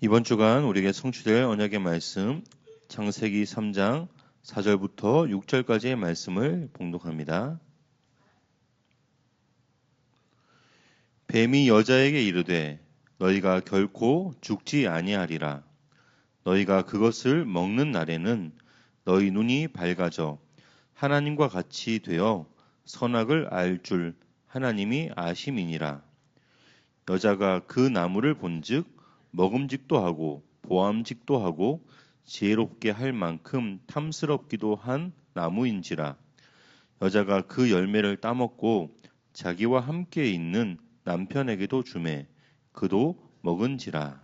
이번 주간 우리에게 성취될 언약의 말씀 창세기 3장 4절부터 6절까지의 말씀을 봉독합니다. 뱀이 여자에게 이르되 너희가 결코 죽지 아니하리라. 너희가 그것을 먹는 날에는 너희 눈이 밝아져 하나님과 같이 되어 선악을 알 줄 하나님이 아심이니라. 여자가 그 나무를 본즉 먹음직도 하고 보암직도 하고 지혜롭게 할 만큼 탐스럽기도 한 나무인지라. 여자가 그 열매를 따먹고 자기와 함께 있는 남편에게도 주매 그도 먹은지라.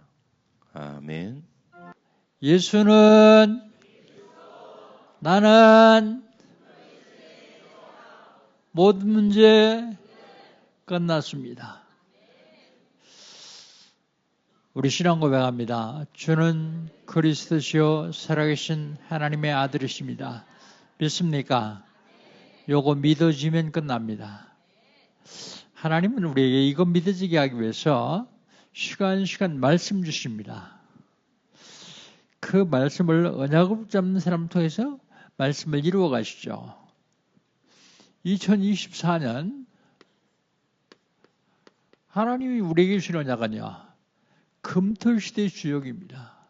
아멘. 예수는 나는 모든 문제 끝났습니다. 우리 신앙 고백합니다. 주는 그리스도시요 살아계신 하나님의 아들이십니다. 믿습니까? 요거 믿어지면 끝납니다. 하나님은 우리에게 이거 믿어지게 하기 위해서 시간 말씀 주십니다. 그 말씀을 언약을 잡는 사람 통해서 말씀을 이루어 가시죠. 2024년 하나님이 우리에게 주신 언약은요, 금토시대의 주역입니다.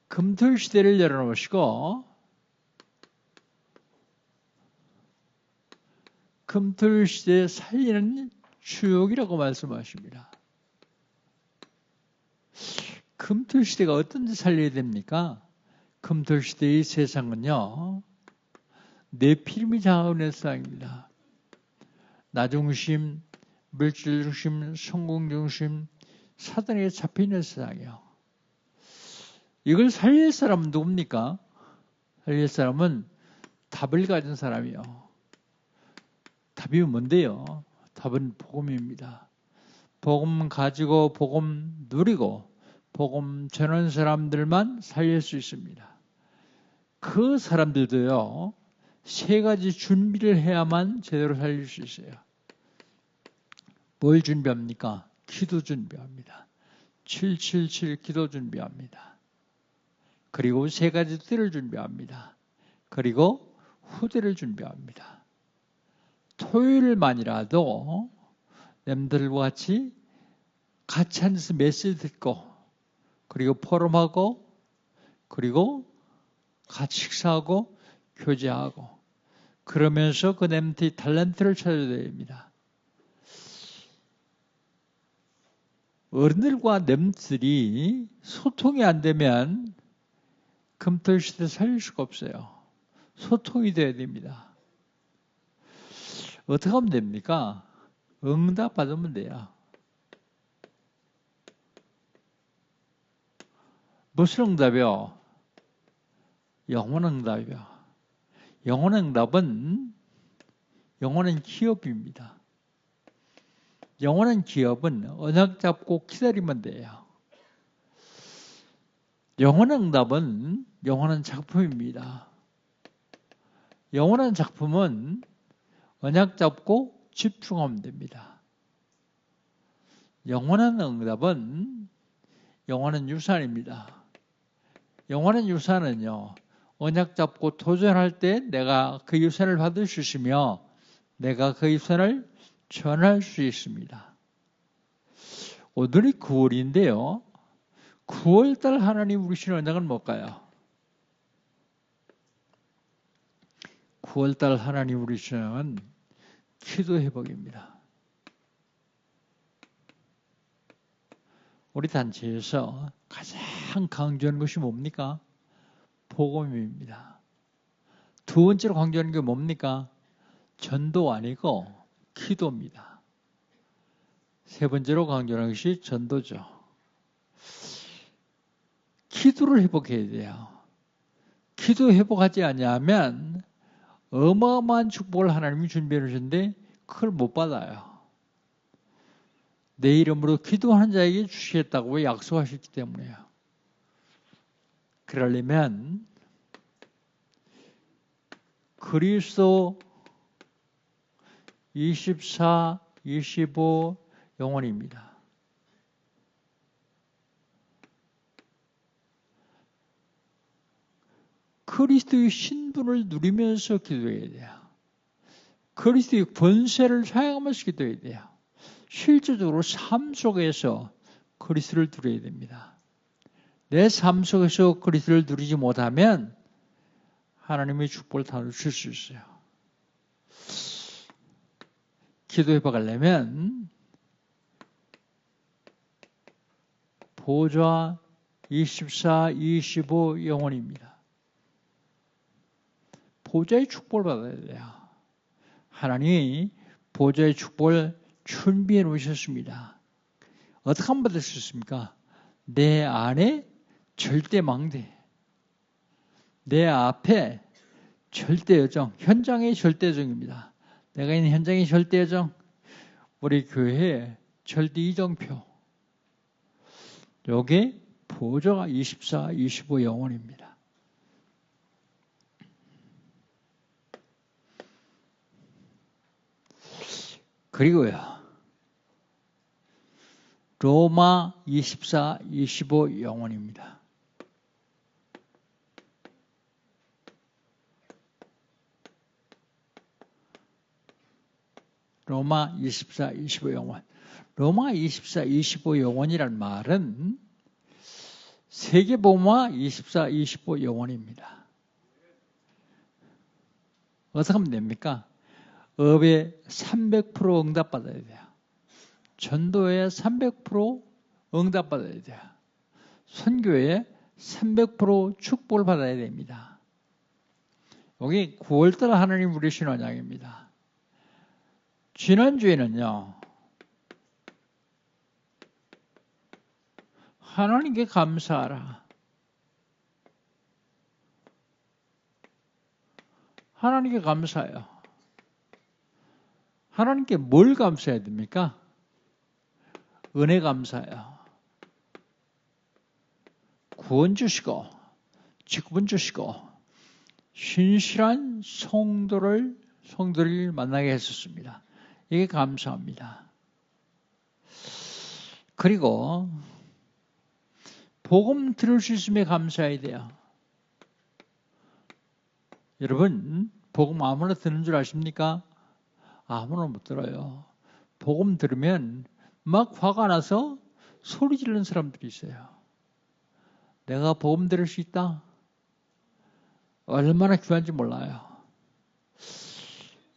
금토시대를 열어놓으시고 금토시대에 살리는 주역이라고 말씀하십니다. 금토시대가 어떤 데 살려야 됩니까? 금토시대의 세상은요, 네피림이 장악하는 세상입니다. 나중심, 물질중심, 성공중심, 사단에게 잡혀있는 세상이요. 이걸 살릴 사람은 누굽니까? 살릴 사람은 답을 가진 사람이요. 답이 뭔데요? 답은 복음입니다. 복음 가지고 복음 누리고 복음 전하는 사람들만 살릴 수 있습니다. 그 사람들도요, 세 가지 준비를 해야만 제대로 살릴 수 있어요. 뭘 준비합니까? 기도 준비합니다. 777 기도 준비합니다. 그리고 세 가지 뜰을 준비합니다. 그리고 후대를 준비합니다. 토요일만이라도 남들과 같이 앉아서 메시지 듣고, 그리고 포럼하고, 그리고 같이 식사하고 교제하고, 그러면서 그 남들의 탤런트를 찾아야 됩니다. 어른들과 남들이 소통이 안 되면 금토시대 살릴 수가 없어요. 소통이 돼야 됩니다. 어떻게 하면 됩니까? 응답 받으면 돼요. 무슨 응답이요? 영혼 응답이요. 영혼 응답은 영혼은 기업입니다. 영원한 기업은 언약 잡고 기다리면 돼요. 영원한 응답은 영원한 작품입니다. 영원한 작품은 언약 잡고 집중하면 됩니다. 영원한 응답은 영원한 유산입니다. 영원한 유산은요, 언약 잡고 도전할 때 내가 그 유산을 받을 수 있으며 내가 그 유산을 전할 수 있습니다. 오늘이 9월인데요. 9월달 하나님 우리 주신 언약은 뭘까요? 9월달 하나님 우리 주신 언약은 기도 회복입니다. 우리 단체에서 가장 강조하는 것이 뭡니까? 복음입니다. 두 번째로 강조하는 게 뭡니까? 전도 아니고 기도입니다. 세 번째로 강조하는 것이 전도죠. 기도를 회복해야 돼요. 기도 회복하지 않으면 어마어마한 축복을 하나님이 준비해 주셨는데 그걸 못 받아요. 내 이름으로 기도하는 자에게 주시겠다고 약속하셨기 때문에요. 그러려면 그리스도 24, 25 영혼입니다. 그리스도의 신분을 누리면서 기도해야 돼요. 그리스도의 권세를 사용하면서 기도해야 돼요. 실질적으로 삶 속에서 그리스도를 누려야 됩니다. 내 삶 속에서 그리스도를 누리지 못하면 하나님의 축복을 다 놓칠 수 있어요. 기도해 봐가려면 보좌 24, 25 영혼입니다. 보좌의 축복을 받아야 돼요. 하나님이 보좌의 축복을 준비해 놓으셨습니다. 어떻게 하면 받을 수 있습니까? 내 안에 절대망대, 내 앞에 절대여정, 현장의 절대여정입니다. 내가 있는 현장의 절대여정, 우리 교회의 절대이정표, 요게 보좌가 24, 25 영혼입니다. 그리고요, 로마 24, 25 영혼입니다. 로마 24, 25 영혼. 로마 24, 25 영혼이란 말은 세계복음화 24, 25 영혼입니다. 어떻게 하면 됩니까? 업에 300% 응답받아야 돼요. 전도에 300% 응답받아야 돼요. 선교에 300% 축복을 받아야 됩니다. 여기 9월달 하나님 부르신 언약입니다. 지난주에는요, 하나님께 감사하라. 하나님께 감사해요. 하나님께 뭘 감사해야 됩니까? 은혜 감사해요. 구원 주시고, 직분 주시고, 신실한 성도를 만나게 했었습니다. 이게 감사합니다. 그리고 복음 들을 수 있음에 감사해야 돼요. 여러분, 복음 아무나 듣는 줄 아십니까? 아무나 못 들어요. 복음 들으면 막 화가 나서 소리 지르는 사람들이 있어요. 내가 복음 들을 수 있다? 얼마나 귀한지 몰라요.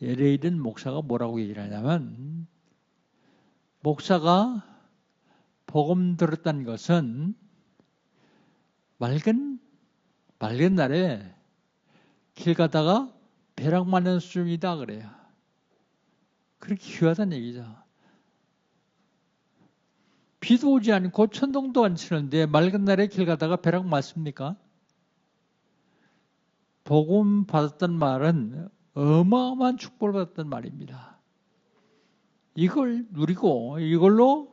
LA든 목사가 뭐라고 얘기를 하냐면, 목사가 복음 들었다는 것은 맑은 날에 길 가다가 벼락 맞는 수준이다 그래요. 그렇게 귀하다는 얘기죠. 비도 오지 않고 천둥도 안 치는데 맑은 날에 길 가다가 벼락 맞습니까? 복음 받았단 말은 어마어마한 축복을 받았단 말입니다. 이걸 누리고 이걸로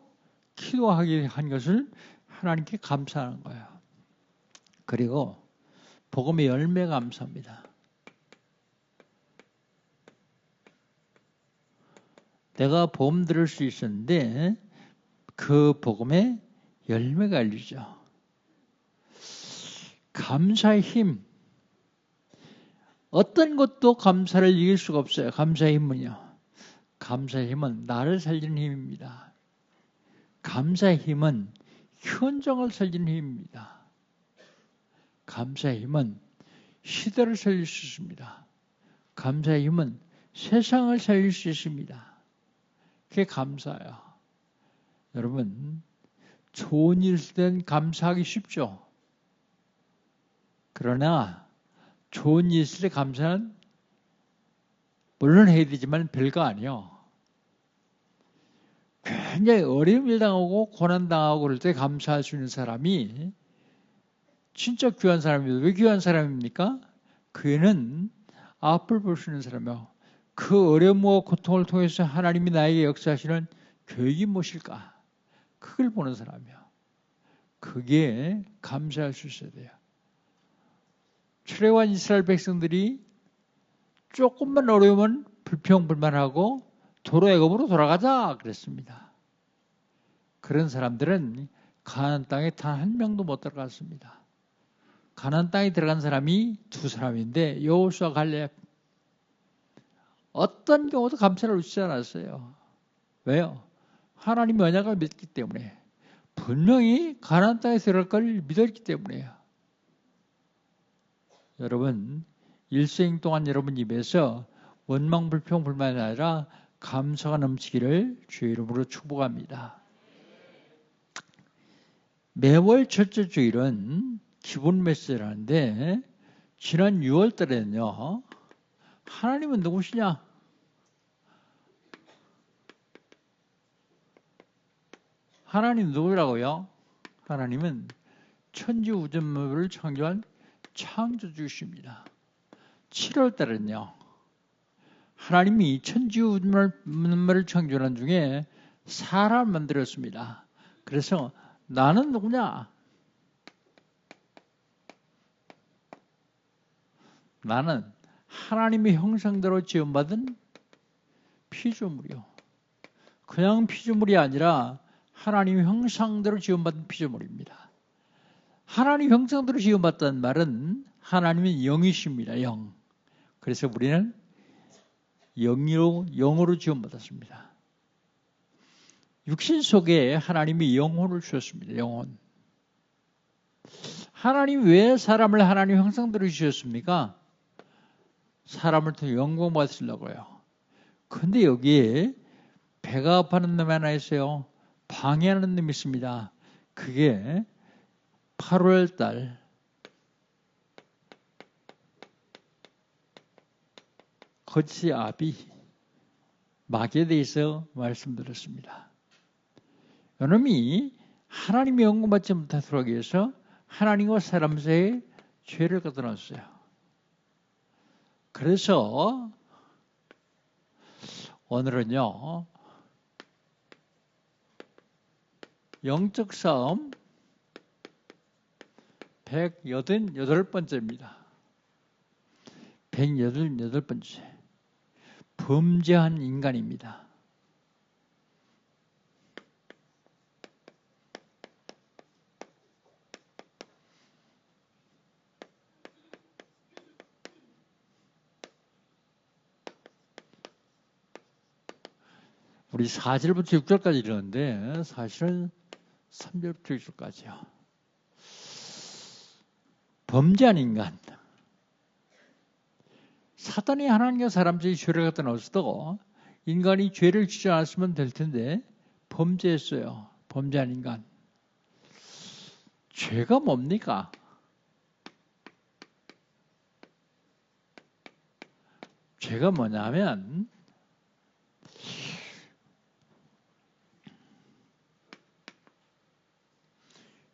기도하게 한 것을 하나님께 감사하는 거예요. 그리고 복음의 열매 감사합니다. 내가 복음 들을 수 있었는데 그 복음의 열매가 열리죠. 감사의 힘. 어떤 것도 감사를 이길 수가 없어요. 감사의 힘은요. 감사의 힘은 나를 살리는 힘입니다. 감사의 힘은 현장을 살리는 힘입니다. 감사의 힘은 시대를 살릴 수 있습니다. 감사의 힘은 세상을 살릴 수 있습니다. 그게 감사예요. 여러분, 좋은 일 있을 땐 감사하기 쉽죠. 그러나 좋은 일 있을 때 감사는 물론 해야 되지만 별거 아니에요. 굉장히 어려움 일 당하고 고난 당하고 그럴 때 감사할 수 있는 사람이 진짜 귀한 사람이에요. 왜 귀한 사람입니까? 그는 앞을 볼 수 있는 사람이에요. 그 어려움과 고통을 통해서 하나님이 나에게 역사하시는 계획이 무엇일까? 그걸 보는 사람이에요. 그게 감사할 수 있어야 돼요. 출애굽한 이스라엘 백성들이 조금만 어려우면 불평불만하고 도로 애굽으로 돌아가자 그랬습니다. 그런 사람들은 가나안 땅에 단 한 명도 못 들어갔습니다. 가나안 땅에 들어간 사람이 두 사람인데 여호수아 갈렙 어떤 경우도 감찰을 놓치지 않았어요. 왜요? 하나님의 언약을 믿기 때문에 분명히 가나안 땅에 들어갈 걸 믿었기 때문에요. 여러분 일생 동안 여러분 입에서 원망 불평 불만이 아니라 감사가 넘치기를 주의 이름으로 축복합니다. 매월 첫째 주일은 기본 메시지라는데 지난 6월 달에는요. 하나님은 누구시냐? 하나님 누구라고요? 하나님은 천지우주만물을 창조한 창조주이십니다. 7월 달은요. 하나님이 천지우주만물을 창조한 중에 사람을 만들었습니다. 그래서 나는 누구냐? 나는 하나님의 형상대로 지음받은 피조물이요. 그냥 피조물이 아니라 하나님의 형상대로 지음받은 피조물입니다. 하나님 형상대로 지음받다는 말은 하나님은 영이십니다. 영. 그래서 우리는 영으로 지음받았습니다. 육신 속에 하나님이 영혼을 주셨습니다. 영혼. 하나님 왜 사람을 하나님 형상대로 주셨습니까? 사람을 통해 영광 받으시려고요. 근데 여기에 배가 아파하는 놈이 하나 있어요. 방해하는 놈이 있습니다. 그게 8월 달 거치 아비 마귀에 대해서 말씀드렸습니다. 이놈이 하나님의 영광 받지 못하도록 하기 위해서 하나님과 사람 사이에 죄를 갖다 놨어요. 그래서 오늘은요. 영적 싸움 188번째입니다. 188번째. 범죄한 인간입니다. 우리 4절부터 6절까지 이러는데 사실은 3절부터 6절까지요. 범죄한 인간. 사단이 하나님과 사람 사이에 죄를 갖다 넣었어도 인간이 죄를 지지 않았으면 될 텐데 범죄했어요. 범죄한 인간. 죄가 뭡니까? 죄가 뭐냐면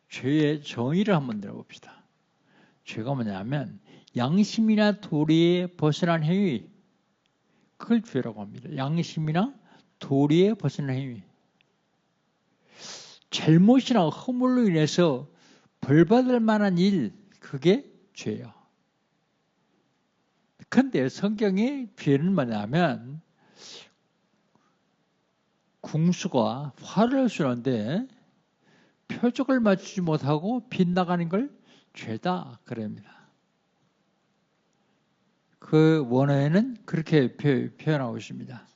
죄의 정의를 한번 들어봅시다. 죄가 뭐냐면 양심이나 도리에 벗어난 행위, 그걸 죄라고 합니다. 양심이나 도리에 벗어난 행위. 잘못이나 허물로 인해서 벌받을 만한 일, 그게 죄예요. 그런데 성경의 죄는 뭐냐면 궁수가 화를 쏘는데 표적을 맞추지 못하고 빗나가는 걸 죄다 그럽니다. 그 원어에는 그렇게 표현하고 있습니다.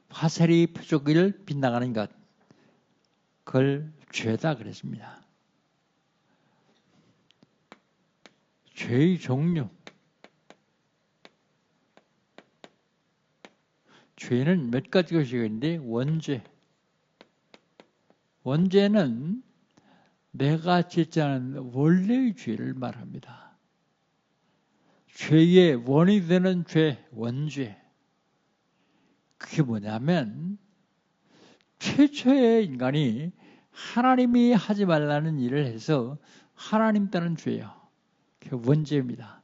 화살이 표적을 빗나가는 것, 그걸 죄다 그랬습니다. 죄의 종류. 죄는 몇 가지 것이 있는데 원죄. 원죄는 내가 짓지 않은 원래의 죄를 말합니다. 죄의 원이 되는 죄, 원죄. 그게 뭐냐면 최초의 인간이 하나님이 하지 말라는 일을 해서 하나님 따른 죄예요. 그게 원죄입니다.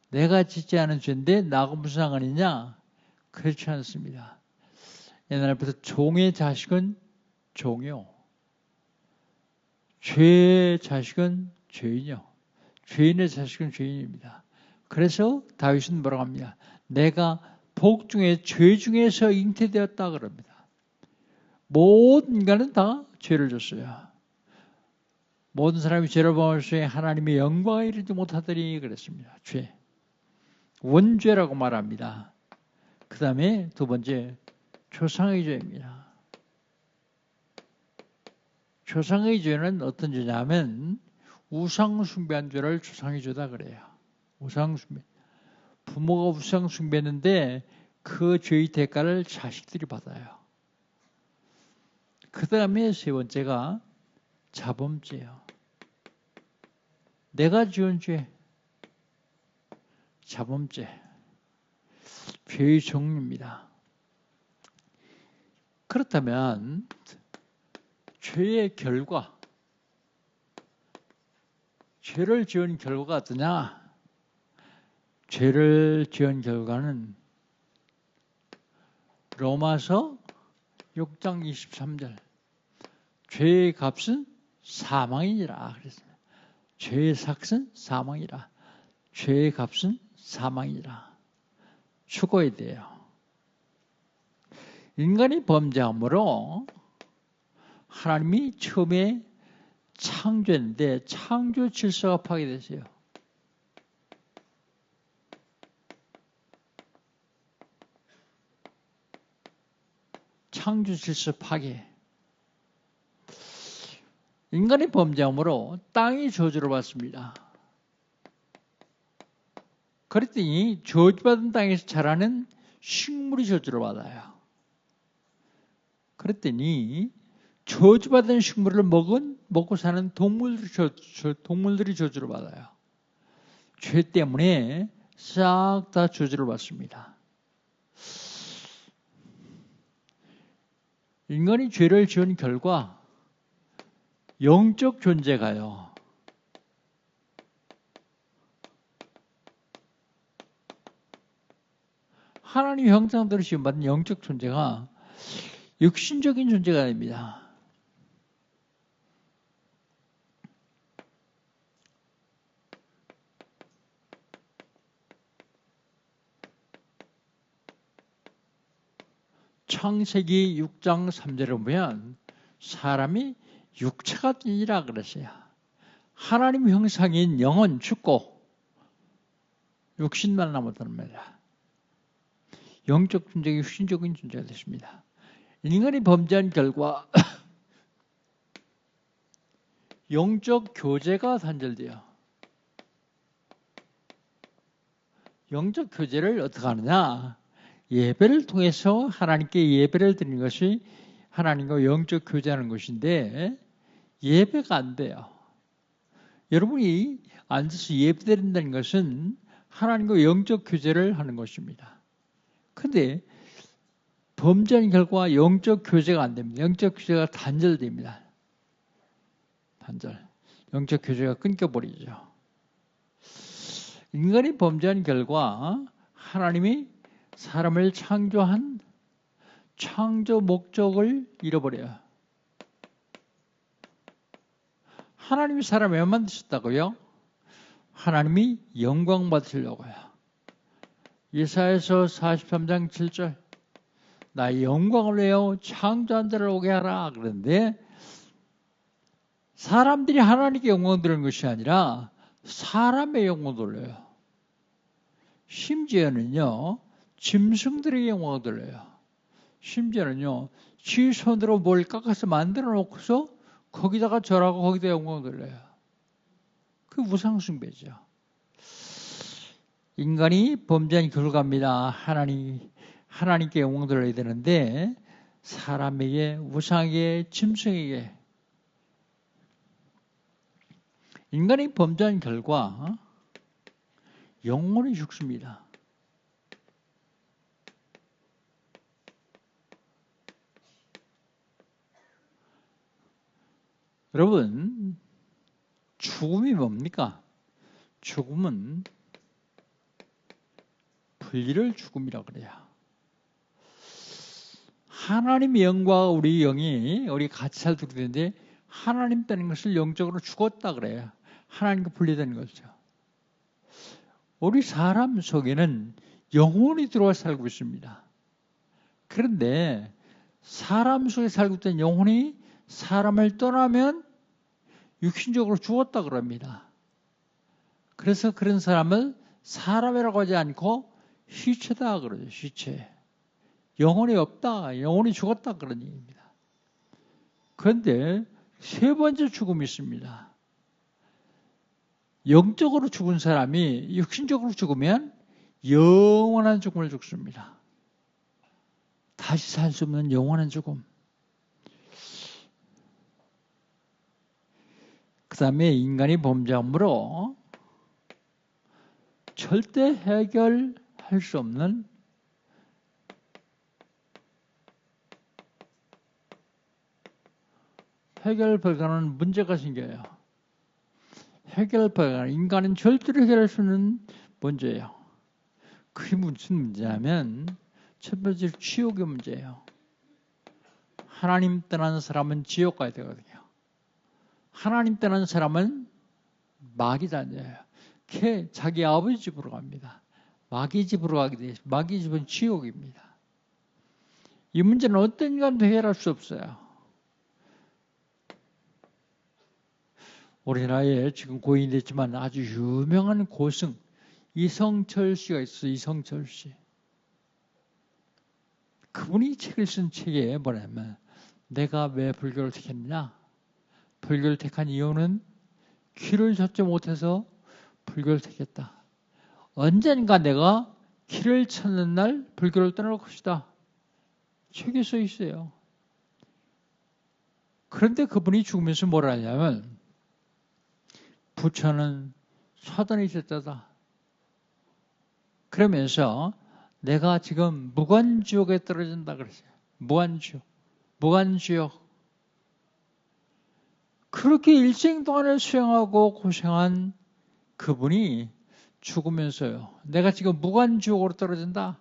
내가 짓지 않은 죄인데 나하고 무슨 상관이냐? 그렇지 않습니다. 옛날부터 종의 자식은 종이요. 죄의 자식은 죄인이요. 죄인의 자식은 죄인입니다. 그래서 다윗은 뭐라고 합니다. 내가 복 중에 죄 중에서 잉태되었다 그럽니다. 모든 인간은 다 죄를 졌어요. 모든 사람이 죄를 범할수에 하나님의 영광에 이르지 못하더니 그랬습니다. 죄. 원죄라고 말합니다. 그 다음에 두 번째, 조상의 죄입니다. 조상의 죄는 어떤 죄냐면 우상 숭배한 죄를 조상의 죄다 그래요. 우상 숭배. 부모가 우상 숭배했는데 그 죄의 대가를 자식들이 받아요. 그 다음에 세 번째가 자범죄예요. 내가 지은 죄. 자범죄. 죄의 종류입니다. 그렇다면 죄의 결과, 죄를 지은 결과가 어떠냐? 죄를 지은 결과는 로마서 6장 23절 죄의 값은 사망이니라 그랬습니다. 죄의 삭은 사망이라. 죄의 값은 사망이라. 죽어야 돼요. 인간이 범죄함으로 하나님이 처음에 창조했는데 창조 질서가 파괴됐어요. 창조 질서 파괴. 인간이 범죄함으로 땅이 저주를 받습니다. 그랬더니 저주받은 땅에서 자라는 식물이 저주를 받아요. 그랬더니 저주받은 식물을 먹고 사는 동물들이 저주를 받아요. 죄 때문에 싹 다 저주를 받습니다. 인간이 죄를 지은 결과 영적 존재가요. 하나님 형상대로 지음받은 영적 존재가 육신적인 존재가 됩니다. 창세기 6장 3절에 보면 사람이 육체가 되니라 그랬어요. 하나님 형상인 영은 죽고 육신만 남았다는 말이야. 영적 존재가 육신적인 존재가 됐습니다. 인간이 범죄한 결과 영적 교제가 단절돼요. 영적 교제를 어떻게 하느냐? 예배를 통해서 하나님께 예배를 드리는 것이 하나님과 영적 교제하는 것인데 예배가 안 돼요. 여러분이 앉아서 예배 드린다는 것은 하나님과 영적 교제를 하는 것입니다. 그런데 범죄한 결과 영적 교제가 안 됩니다. 영적 교제가 단절됩니다. 단절. 영적 교제가 끊겨버리죠. 인간이 범죄한 결과 하나님이 사람을 창조한 창조 목적을 잃어버려요. 하나님이 사람을 왜 만드셨다고요? 하나님이 영광 받으시려고요. 이사야서 43장 7절 나의 영광을 내어 창조한 자를 오게 하라 그런데 사람들이 하나님께 영광 돌리는 것이 아니라 사람의 영광 돌려요. 심지어는요 짐승들에게 영광을 돌려요. 심지어는요 지 손으로 뭘 깎아서 만들어 놓고서 거기다가 절하고 거기다 영광을 돌려요. 그 우상숭배죠. 인간이 범죄한 결과입니다. 하나님께 영광 돌려야 되는데 사람에게, 우상에게, 짐승에게 인간이 범죄한 결과 영혼이 죽습니다. 여러분, 죽음이 뭡니까? 죽음은 분리를 죽음이라고 그래요. 하나님의 영과 우리 영이 우리 같이 살도록 되는데 하나님 따는 것을 영적으로 죽었다 그래요. 하나님과 분리되는 거죠. 우리 사람 속에는 영혼이 들어와 살고 있습니다. 그런데 사람 속에 살고 있던 영혼이 사람을 떠나면 육신적으로 죽었다 그럽니다. 그래서 그런 사람을 사람이라고 하지 않고 시체다 그러죠. 시체. 영혼이 없다. 영혼이 죽었다 그런 얘기입니다. 그런데 세 번째 죽음이 있습니다. 영적으로 죽은 사람이 육신적으로 죽으면 영원한 죽음을 죽습니다. 다시 살 수 없는 영원한 죽음. 그 다음에 인간이 범죄함으로 절대 해결할 수 없는 해결 불가능한 문제가 생겨요. 해결 불가능. 인간은 절대로 해결할 수 없는 문제예요. 그게 무슨 문제냐면 첫 번째로 지옥의 문제예요. 하나님 떠난 사람은 지옥 가야 되거든요. 하나님 떠난 사람은 마귀 다녀요. 걔 자기 아버지 집으로 갑니다. 마귀 집으로 가게 돼요. 마귀 집은 지옥입니다. 이 문제는 어떤 인간도 해결할 수 없어요. 우리나라에 지금 고인이 됐지만 아주 유명한 고승 이성철 씨가 있어요. 이성철 씨. 그분이 책을 쓴 책에 뭐냐면 내가 왜 불교를 택했느냐. 불교를 택한 이유는 길을 찾지 못해서 불교를 택했다. 언젠가 내가 길을 찾는 날 불교를 떠날 것이다. 책에 써 있어요. 그런데 그분이 죽으면서 뭐라 하냐면 부처는 사단의 제자다. 그러면서 내가 지금 무간지옥에 떨어진다 그랬어요. 무간지옥. 무간지옥. 그렇게 일생 동안을 수행하고 고생한 그분이 죽으면서요. 내가 지금 무간지옥으로 떨어진다.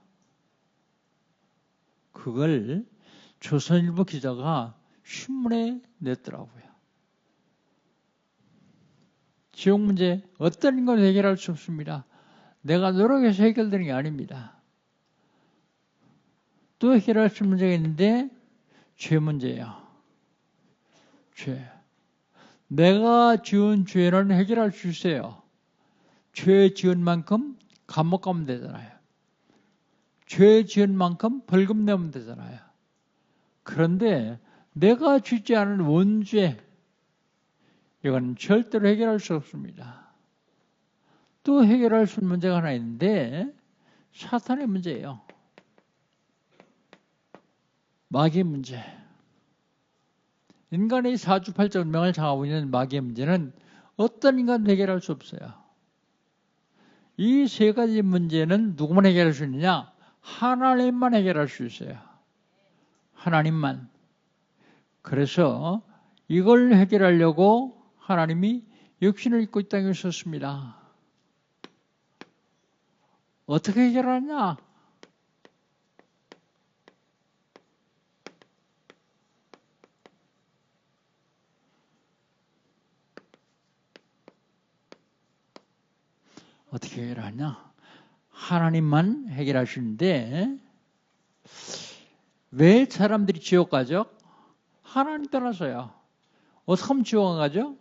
그걸 조선일보 기자가 신문에 냈더라고요. 지옥 문제 어떤 걸 해결할 수 없습니다. 내가 노력해서 해결되는 게 아닙니다. 또 해결할 수 있는 문제가 있는데 죄 문제예요. 죄. 내가 지은 죄는 해결할 수 있어요. 죄 지은 만큼 감옥 가면 되잖아요. 죄 지은 만큼 벌금 내면 되잖아요. 그런데 내가 짓지 않은 원죄, 이건 절대로 해결할 수 없습니다. 또 해결할 수 있는 문제가 하나 있는데 사탄의 문제예요. 마귀의 문제. 인간의 사주팔자운명을 장하고 있는 마귀의 문제는 어떤 인간도 해결할 수 없어요. 이 세 가지 문제는 누구만 해결할 수 있느냐? 하나님만 해결할 수 있어요. 하나님만. 그래서 이걸 해결하려고 하나님이 육신을 입고 이 땅에 오셨습니다. 어떻게 해결하냐? 어떻게 해결하냐? 하나님만 해결하시는데 왜 사람들이 지옥 가죠? 하나님 떠나서요. 어떻게 하면 지옥 안 가죠?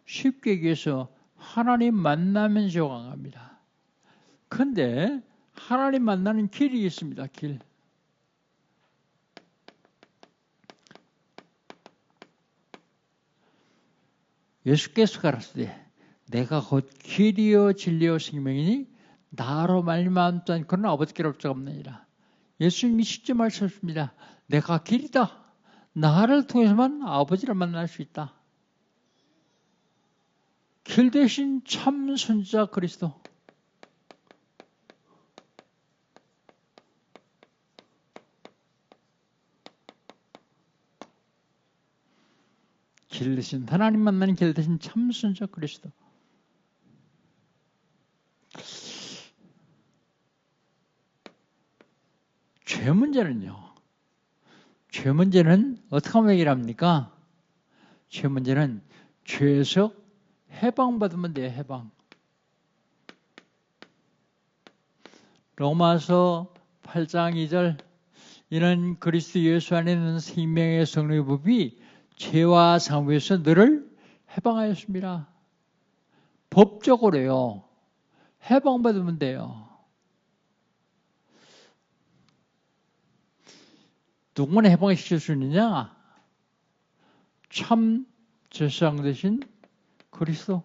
쉽게 얘기해서 하나님 만나면 지옥 안 갑니다. 그런데 하나님 만나는 길이 있습니다. 길. 예수께서 가라사대 내가 곧 길이요 진리요 생명이니 나로 말미암지 않고는 아버지께로 올 자가 없느니라. 예수님이 직접 말씀하십니다. 내가 길이다. 나를 통해서만 아버지를 만날 수 있다. 길 대신 참 선지자 그리스도. 길 대신 하나님 만나는 길 대신 참 선지자 그리스도. 죄 문제는요. 죄 문제는 어떻게 하면 해결합니까? 죄 문제는 죄에서 해방받으면 돼요. 해방. 로마서 8장 2절 이는 그리스도 예수 안에 있는 생명의 성령의 법이 죄와 상부에서 너를 해방하였습니다. 법적으로요. 해방받으면 돼요. 누구나 해방시킬 수 있느냐? 참 제사장 되신 그리스도.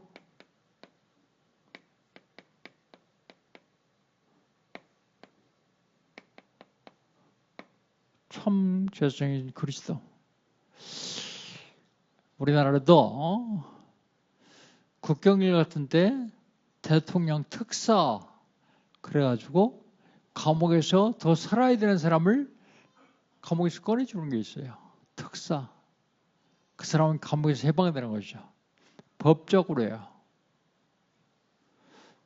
참 제사장인 그리스도. 우리나라도 국경일 같은 때 대통령 특사 그래가지고 감옥에서 더 살아야 되는 사람을 감옥에서 꺼내주는 게 있어요. 특사. 그 사람은 감옥에서 해방되는 거죠. 법적으로요.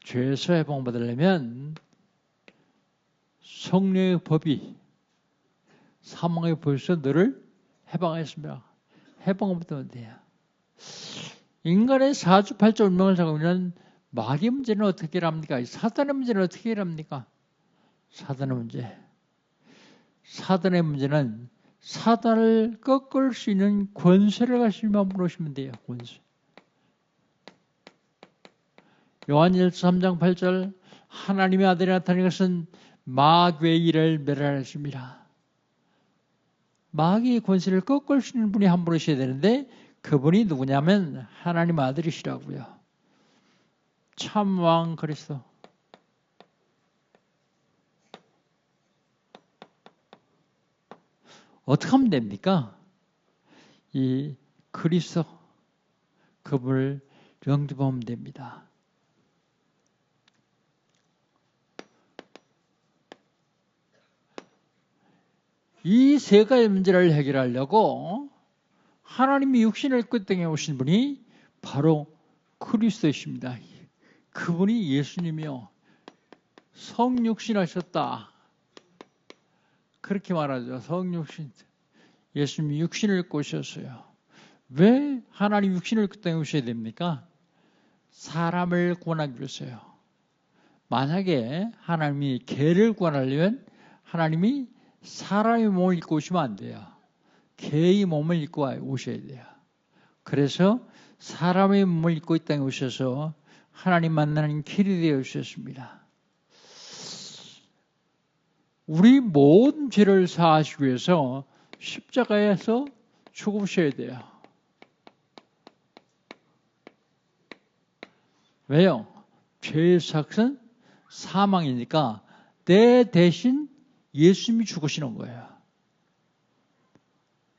죄에서 해방받으려면 성령의 법이 사망의 법에서 너를 해방했습니다. 해방받으면 돼요. 인간의 사주팔자 운명을 잡으면 마귀의 문제는 어떻게 합니까? 사단의 문제는 어떻게 합니까? 사단의 문제. 사단의 문제는 사단을 꺾을 수 있는 권세를 가시면 물으시면 돼요. 권세. 요한일서 3장 8절 하나님의 아들이 나타난 것은 마귀의 일을 멸하였습니다. 마귀의 권세를 꺾을 수 있는 분이 한 분 오셔야 되는데 그분이 누구냐면 하나님의 아들이시라고요. 참왕 그리스도. 어떻게 하면 됩니까? 이 그리스도 그분을 영접하면 됩니다. 이 세 가지 문제를 해결하려고 하나님이 육신을 그 땅에 오신 분이 바로 그리스도이십니다. 그분이 예수님이요. 성육신하셨다. 그렇게 말하죠. 성육신. 예수님이 육신을 꼬셨어요. 왜 하나님 육신을 그 땅에 오셔야 됩니까? 사람을 구원하기 위해서요. 만약에 하나님이 개를 구원하려면 하나님이 사람의 몸을 입고 오시면 안 돼요. 개의 몸을 입고 오셔야 돼요. 그래서 사람의 몸을 입고 이 땅에 오셔서 하나님 만나는 길이 되어 주셨습니다. 우리 모든 죄를 사하시기 위해서 십자가에서 죽으셔야 돼요. 왜요? 죄의 삭은 사망이니까 내 대신 예수님이 죽으시는 거예요.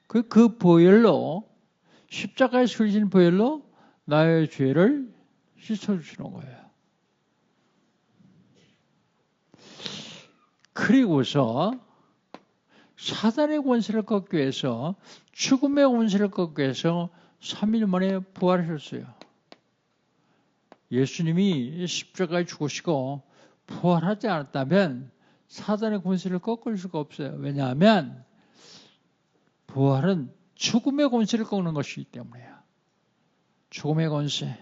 그 보혈로 십자가에 쓰여진 보혈로 나의 죄를 씻어주시는 거예요. 그리고서 사단의 권세를 꺾기 위해서 죽음의 권세를 꺾기 위해서 3일 만에 부활하셨어요. 예수님이 십자가에 죽으시고 부활하지 않았다면 사단의 권세를 꺾을 수가 없어요. 왜냐하면 부활은 죽음의 권세를 꺾는 것이기 때문에요. 죽음의 권세.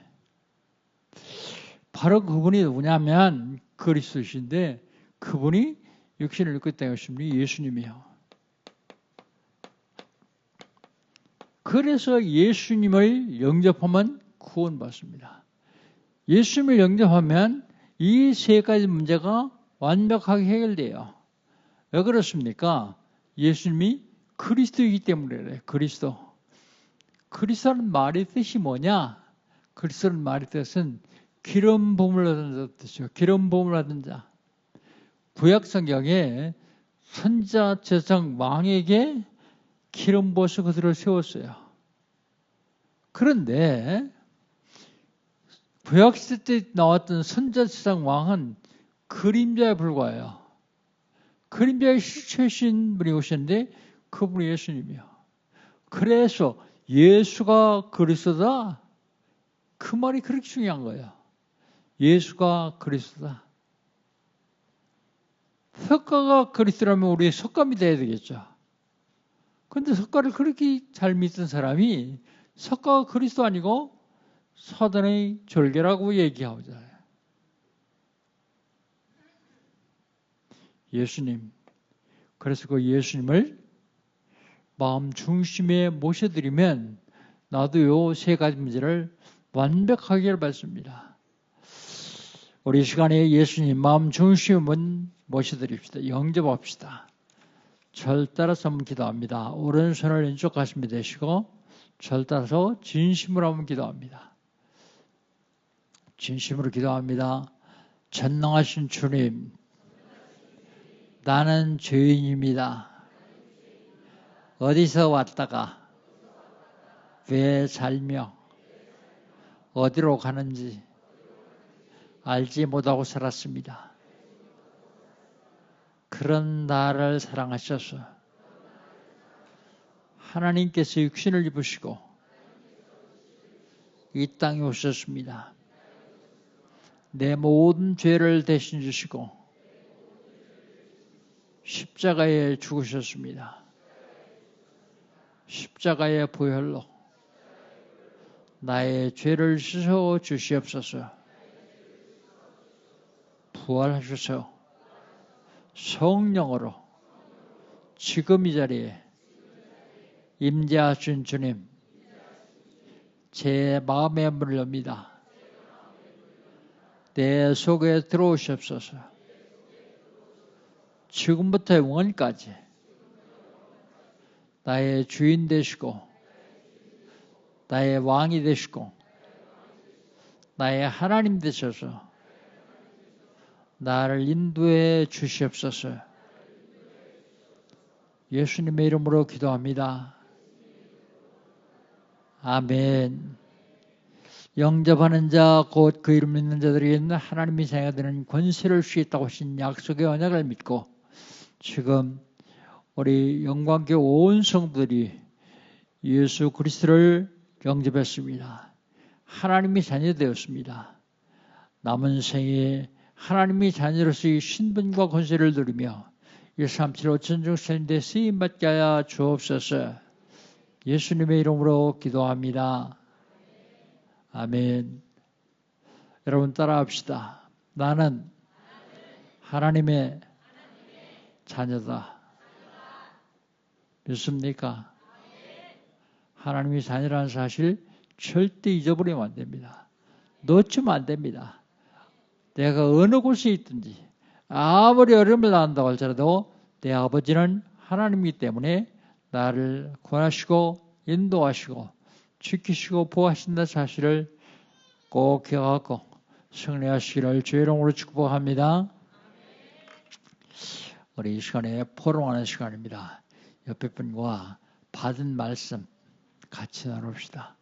바로 그분이 누구냐면 그리스도이신데 그분이 육신을 입고 땅에 오신 분이 예수님이요. 그래서 예수님을 영접하면 구원받습니다. 예수님을 영접하면 이 세 가지 문제가 완벽하게 해결돼요. 왜 그렇습니까? 예수님이 그리스도이기 때문에 그래요. 그리스도. 그리스도는 말의 뜻이 뭐냐? 그리스도는 말의 뜻은 기름 부음을 얻은 자 뜻이요. 기름 부음을 얻은 자. 구약 성경에 선자 제사장 왕에게 기름 부어서 그들을 세웠어요. 그런데 구약 시대 때 나왔던 선자 제사장 왕은 그림자에 불과해요. 그림자의 실체신 분이 오셨는데 그분이 예수님이요. 그래서 예수가 그리스도다. 그 말이 그렇게 중요한 거예요. 예수가 그리스도다. 석가가 그리스도라면 우리 석가이 돼야 되겠죠. 그런데 석가를 그렇게 잘 믿던 사람이 석가가 그리스도 아니고 사단의 졸개라고 얘기하잖아요. 예수님. 그래서 그 예수님을 마음 중심에 모셔드리면 나도 요 세 가지 문제를 완벽하게 해결받습니다. 우리 시간에 예수님 마음 중심은 모셔드립시다. 영접합시다. 절 따라서 한번 기도합니다. 오른손을 왼쪽 가슴에 대시고 절 따라서 진심으로 한번 기도합니다. 진심으로 기도합니다. 전능하신 주님, 나는 죄인입니다. 어디서 왔다가 왜 살며 어디로 가는지 알지 못하고 살았습니다. 그런 나를 사랑하셔서 하나님께서 육신을 입으시고 이 땅에 오셨습니다. 내 모든 죄를 대신 주시고 십자가에 죽으셨습니다. 십자가의 보혈로 나의 죄를 씻어 주시옵소서. 부활하셔서 성령으로 지금 이 자리에 임재하신 주님, 제 마음의 문을 엽니다. 내 속에 들어오시옵소서. 지금부터 영원까지 나의 주인 되시고 나의 왕이 되시고 나의 하나님 되셔서 나를 인도해 주시옵소서. 예수님의 이름으로 기도합니다. 아멘. 영접하는 자, 곧 그 이름 믿는 자들에게는 하나님의 자녀가 되는 권세를 주시겠다고 하신 약속의 언약을 믿고 지금 우리 영광교회 온 성도들이 예수 그리스도를 영접했습니다. 하나님의 자녀 되었습니다. 남은 생에 하나님의 자녀로서의 신분과 권세를 누리며 137 5천 중생인데 쓰임받게 하여 주옵소서. 예수님의 이름으로 기도합니다. 아멘. 여러분 따라합시다. 나는 하나님의 자녀다. 믿습니까? 하나님의 자녀라는 사실 절대 잊어버리면 안 됩니다. 놓치면 안 됩니다. 내가 어느 곳에 있든지 아무리 어려움을 당한다고 할지라도 내 아버지는 하나님이기 때문에 나를 구원하시고 인도하시고 지키시고 보호하신다는 사실을 꼭 기억하고 승리하시기를 주의 이름으로 축복합니다. 우리 이 시간에 포럼하는 시간입니다. 옆에 분과 받은 말씀 같이 나눕시다.